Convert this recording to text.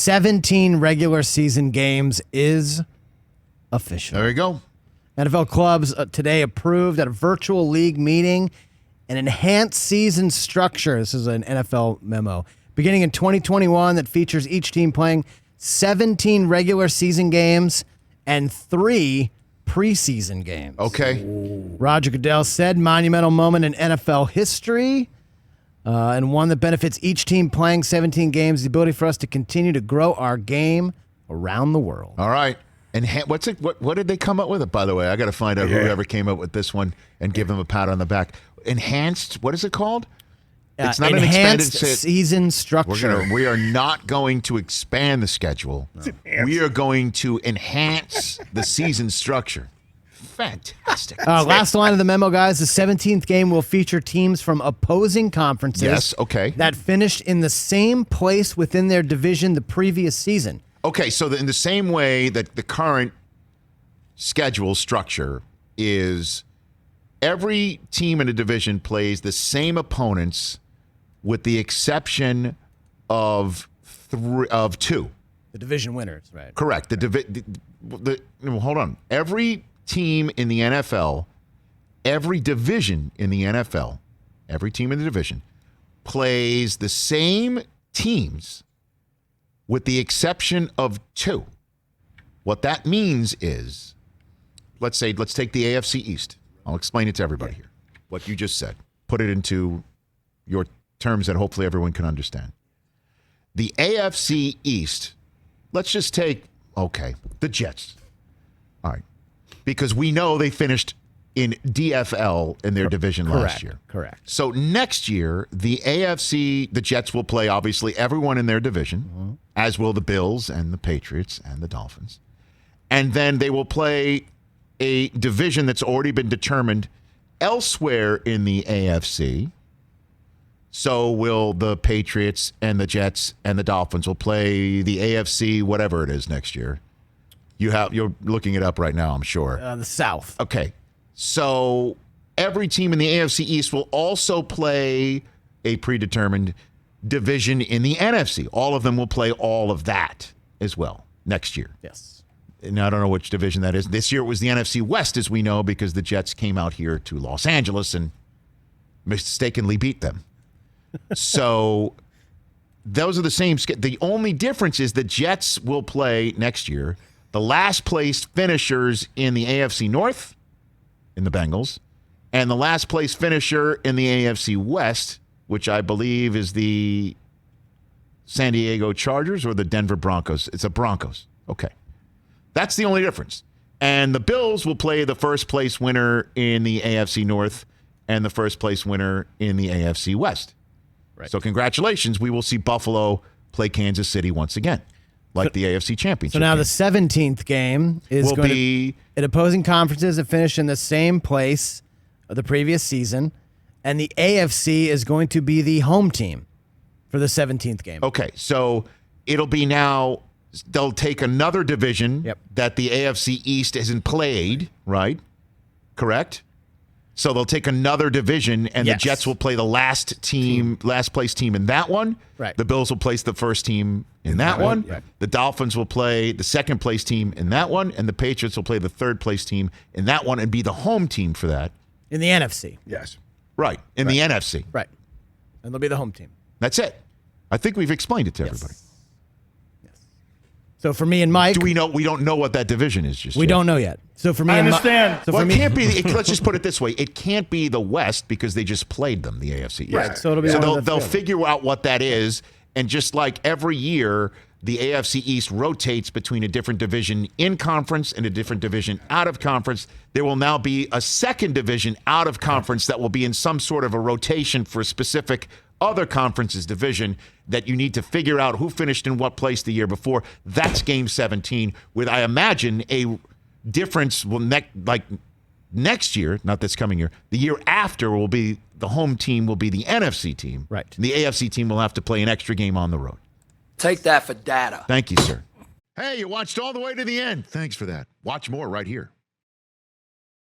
17 regular season games is official. There you go. NFL clubs today approved at a virtual league meeting an enhanced season structure. This is an NFL memo. Beginning in 2021 that features each team playing 17 regular season games and 3 preseason games. Okay. Roger Goodell said, monumental moment in NFL history and one that benefits each team playing 17 games, the ability for us to continue to grow our game around the world. All right. And what did they come up with it, by the way? I got to find out whoever came up with this one and give them a pat on the back. Enhanced, what is it called? It's not enhanced an expanded season structure. We are not going to expand the schedule. No. We are going to enhance the season structure. Fantastic. Last line of the memo, guys. The 17th game will feature teams from opposing conferences. Yes, okay. That finished in the same place within their division the previous season. Okay, so in the same way that the current schedule structure is every team in a division plays the same opponents with the exception of 2. The division winners, right? Correct. Hold on. Every team in the NFL, every division in the NFL, every team in the division plays the same teams with the exception of 2. What that means is, let's take the AFC East. I'll explain it to everybody here. What you just said. Put it into your terms that hopefully everyone can understand. The AFC East, let's just take, the Jets. All right. Because we know they finished in DFL in their division last year. Correct. So next year, the Jets will play, obviously, everyone in their division, as will the Bills and the Patriots and the Dolphins. And then they will play a division that's already been determined elsewhere in the AFC. So will the Patriots and the Jets and the Dolphins will play the AFC, whatever it is next year. You're looking it up right now, I'm sure. The South. Okay. So every team in the AFC East will also play a predetermined division in the NFC. All of them will play all of that as well next year. Yes. And I don't know which division that is. This year it was the NFC West, as we know, because the Jets came out here to Los Angeles and mistakenly beat them. So those are the same. The only difference is the Jets will play next year the last place finishers in the AFC North, in the Bengals, and the last place finisher in the AFC West, which I believe is the San Diego Chargers or the Denver Broncos. It's a Broncos. Okay. That's the only difference. And the Bills will play the first place winner in the AFC North and the first place winner in the AFC West. Right. So congratulations. We will see Buffalo play Kansas City once again, like the AFC Championship. So now the 17th game will be at opposing conferences that finish in the same place of the previous season, and the AFC is going to be the home team for the 17th game. Okay, so it'll be now. They'll take another division that the AFC East hasn't played, right? Correct? So they'll take another division, and the Jets will play the last place team in that one. Right. The Bills will place the first team in that one. Right. The Dolphins will play the second place team in that one, and the Patriots will play the third place team in that one and be the home team for that. In the NFC. Yes. Right. In the NFC. Right. And they'll be the home team. That's it. I think we've explained it to everybody. So for me and Mike, we don't know what that division is just yet. We don't know yet. So for me I and understand. So well, for it me, can't be. Let's just put it this way: it can't be the West because they just played them, the AFC East. Right. So it'll be they'll figure out what that is, and just like every year, the AFC East rotates between a different division in conference and a different division out of conference. There will now be a second division out of conference that will be in some sort of a rotation for a specific other conference's division that you need to figure out who finished in what place the year before. That's game 17 with, I imagine, a difference next year, not this coming year, the year after will be the home team will be the NFC team. Right. And the AFC team will have to play an extra game on the road. Take that for data. Thank you, sir. Hey, you watched all the way to the end. Thanks for that. Watch more right here.